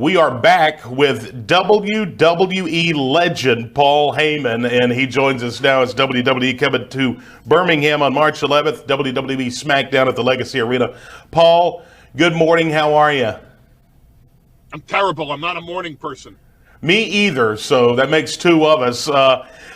We are back with WWE legend Paul Heyman, and he joins us now as WWE coming to Birmingham on March 11th, WWE Smackdown at the Legacy Arena. Paul, good morning. How are you? I'm terrible. I'm not a morning person. Me either, so that makes two of us.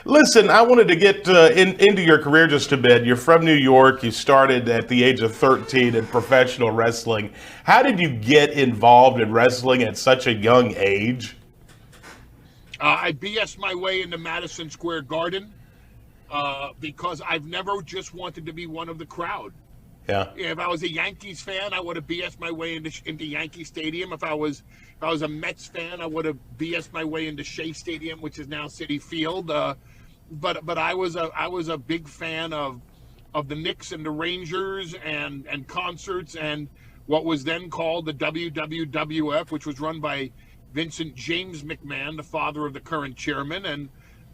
Listen, I wanted to get into your career just a bit. You're from New York. You started at the age of 13 in professional wrestling. How did you get involved in wrestling at such a young age? I BS my way into Madison Square Garden because I've never just wanted to be one of the crowd. Yeah. If I was a Yankees fan, I would have BS my way into Yankee Stadium. If I was a Mets fan, I would have BS my way into Shea Stadium, which is now Citi Field. But I was a big fan of the Knicks and the Rangers and concerts and what was then called the WWF, which was run by Vincent James McMahon, the father of the current chairman. And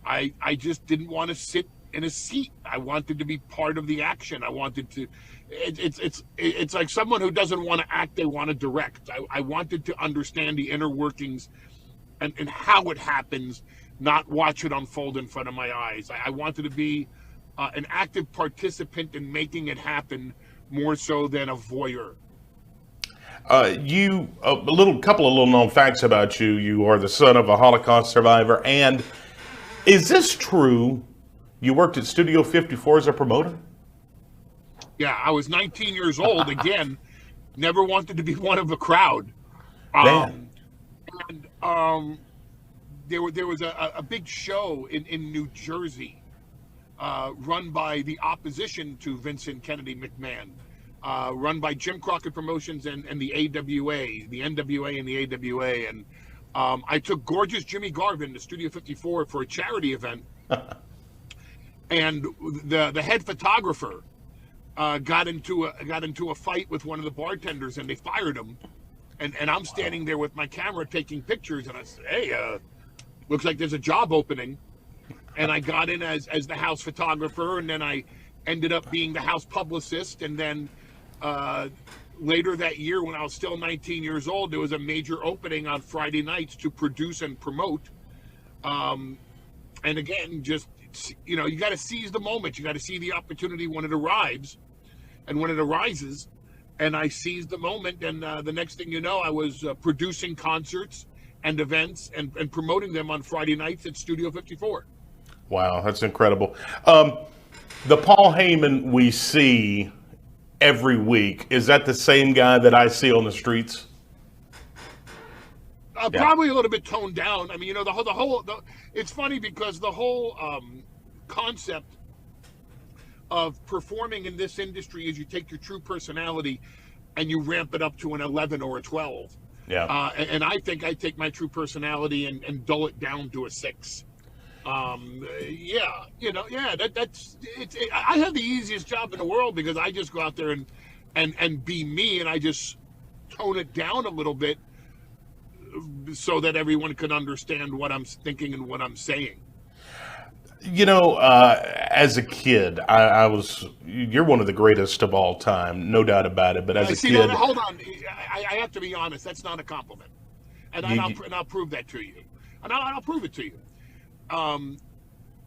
I just didn't want to sit in a seat. I wanted to be part of the action. I wanted to. It's like someone who doesn't want to act, they want to direct. I wanted to understand the inner workings and how it happens, not watch it unfold in front of my eyes. I wanted to be an active participant in making it happen more so than a voyeur. A couple of little known facts about you. You are the son of a Holocaust survivor, and is this true? You worked at Studio 54 as a promoter? Yeah, I was 19 years old. Again, never wanted to be one of the crowd. There was a big show in New Jersey run by the opposition to Vincent Kennedy McMahon, run by Jim Crockett Promotions and the AWA, the NWA and the AWA. And I took gorgeous Jimmy Garvin to Studio 54 for a charity event. And the head photographer got into a fight with one of the bartenders, and they fired him. And I'm standing there with my camera taking pictures, and I said, "Hey, looks like there's a job opening." And I got in as the house photographer, and then I ended up being the house publicist. And then later that year, when I was still 19 years old, there was a major opening on Friday nights to produce and promote. And again, just, you got to seize the moment. You got to see the opportunity when it arrives and when it arises. And I seized the moment. And the next thing you know, I was producing concerts and events and promoting them on Friday nights at Studio 54. Wow, that's incredible. The Paul Heyman we see every week, is that the same guy that I see on the streets? Probably a little bit toned down. I mean, it's funny because the whole concept of performing in this industry is you take your true personality and you ramp it up to an 11 or a 12. Yeah. And I think I take my true personality and dull it down to a 6. That's it. I have the easiest job in the world because I just go out there and be me, and I just tone it down a little bit so that everyone can understand what I'm thinking and what I'm saying. As a kid, you're one of the greatest of all time, no doubt about it. But as a kid, hold on, I have to be honest. That's not a compliment, and I'll prove that to you, and I'll prove it to you.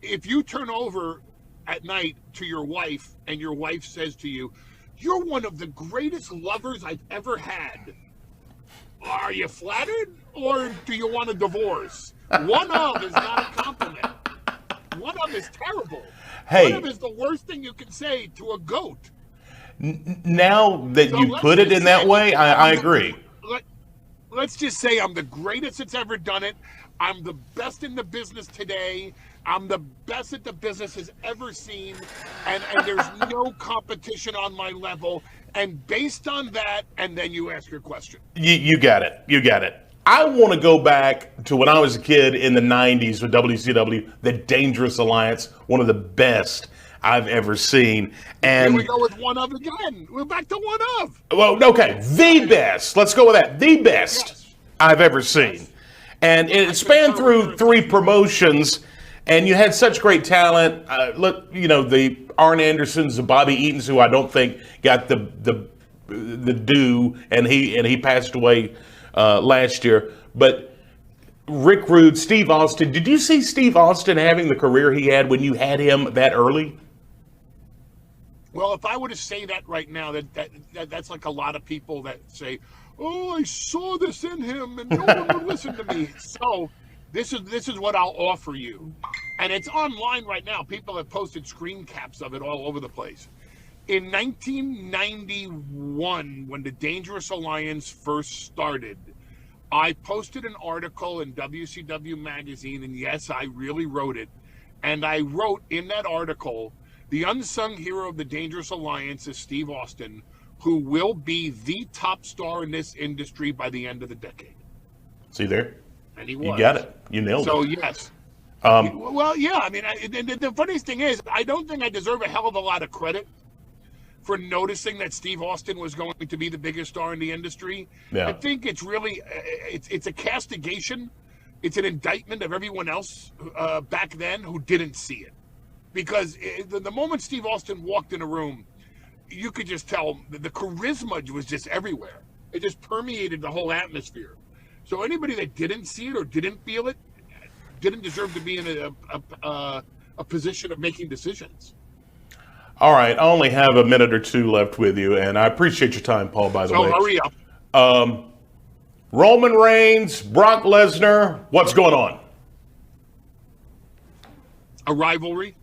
If you turn over at night to your wife and your wife says to you, "You're one of the greatest lovers I've ever had," are you flattered or do you want a divorce? One of is not a compliment. One of is terrible. Hey, one of is the worst thing you can say to a goat. Now that you put it in that way, I agree. Let's just say I'm the greatest that's ever done it. I'm the best in the business today. I'm the best that the business has ever seen. And there's no competition on my level. And based on that, and then you ask your question. You got it. I want to go back to when I was a kid in the 90s with WCW, the Dangerous Alliance, one of the best I've ever seen. And here we go with one of again. We're back to one of. Well, okay, the best. Let's go with that. The best I've ever seen. Yes. And it spanned through 3 promotions, and you had such great talent. The Arn Andersons, the Bobby Eatons, who I don't think got the due, and he passed away last year. but Rick Rude, Steve Austin, did you see Steve Austin having the career he had when you had him that early? Well, if I were to say that right now, that's like a lot of people that say, "Oh, I saw this in him, and no one would listen to me." So, this is what I'll offer you, and it's online right now. People have posted screen caps of it all over the place. In 1991, when the Dangerous Alliance first started, I posted an article in WCW magazine, and yes, I really wrote it. And I wrote in that article, the unsung hero of the Dangerous Alliance is Steve Austin, who will be the top star in this industry by the end of the decade. See there? And he was. You got it. You nailed it. So, yes. Well, yeah, I mean, the funniest thing is, I don't think I deserve a hell of a lot of credit for noticing that Steve Austin was going to be the biggest star in the industry. Yeah. I think it's really, it's a castigation. It's an indictment of everyone else back then who didn't see it. Because the moment Steve Austin walked in a room, you could just tell the charisma was just everywhere. It just permeated the whole atmosphere. So anybody that didn't see it or didn't feel it didn't deserve to be in a position of making decisions. All right, I only have a minute or two left with you, and I appreciate your time, Paul, by the way. So hurry up. Roman Reigns, Brock Lesnar, what's going on? A rivalry.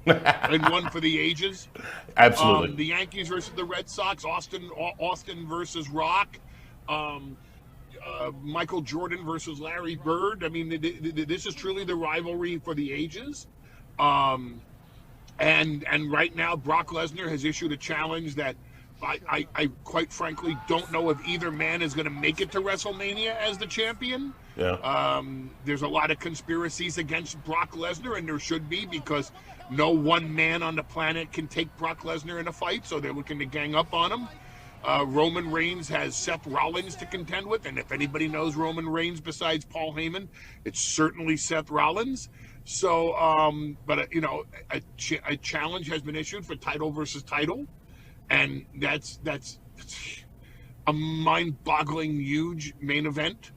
And one for the ages. Absolutely. The Yankees versus the Red Sox, Austin versus Rock, Michael Jordan versus Larry Bird. I mean, this is truly the rivalry for the ages. And right now, Brock Lesnar has issued a challenge that I quite frankly don't know if either man is going to make it to WrestleMania as the champion. Yeah. There's a lot of conspiracies against Brock Lesnar, and there should be, because no one man on the planet can take Brock Lesnar in a fight, so they're looking to gang up on him. Roman Reigns has Seth Rollins to contend with, and if anybody knows Roman Reigns besides Paul Heyman, it's certainly Seth Rollins. So, but a challenge has been issued for title versus title, and that's a mind-boggling, huge main event.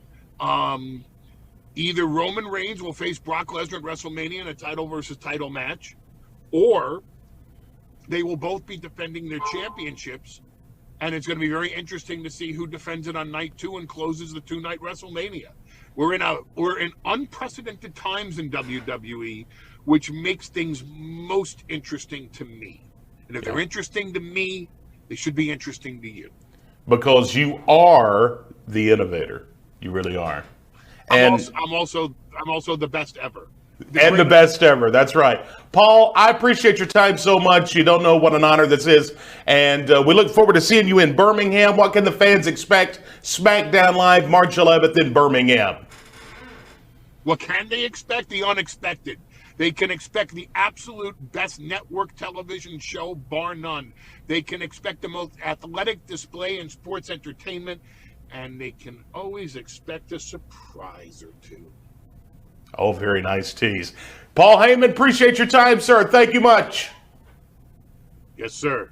Either Roman Reigns will face Brock Lesnar at WrestleMania in a title versus title match, or they will both be defending their championships, and it's going to be very interesting to see who defends it on night 2 and closes the 2-night WrestleMania. We're in unprecedented times in WWE, which makes things most interesting to me. And if they're interesting to me, they should be interesting to you. Because you are the innovator. You really are. And I'm also the best ever. The best ever. That's right. Paul, I appreciate your time so much. You don't know what an honor this is. And we look forward to seeing you in Birmingham. What can the fans expect? Smackdown Live, March 11th in Birmingham. What can they expect? The unexpected. They can expect the absolute best network television show, bar none. They can expect the most athletic display in sports entertainment. And they can always expect a surprise or two. Oh, very nice tease. Paul Heyman, appreciate your time, sir. Thank you much. Yes, sir.